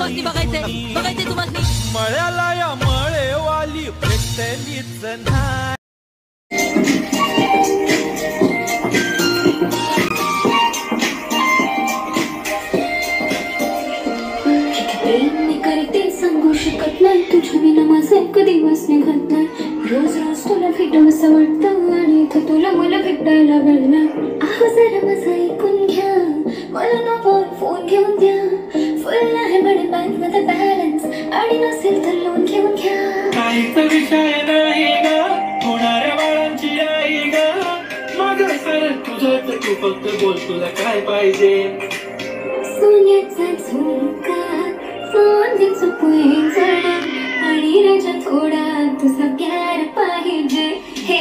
तुम्हाला बघायचंय तुम्हाला मळ्याला या मळेवाली भेटलीच नाही. करते सांगू शकत नाही तुझ्या विना माझे कधी दिवस निघत नाही. रोज रोज तुला भेटू असं वाटतं आणि इथं तुला मला भेटायला वेळ नाही. आहो जरा माझं ऐकून घ्या मला नवा फोन घेऊन द्या. फुल आहे म्हणे बँक मध्ये बॅलन्स आणि नसेल तर लोन घेऊन घ्या. काहीच विषय नाही ग होणाऱ्या बाळांची आई ग. माझं सर तुझं तू फक्त बोल तुला काय पाहिजे. सोन्याचा झुमका चांदीचं पैंजण आणि राजा थोडा तुझा प्यार पाहिजे. हे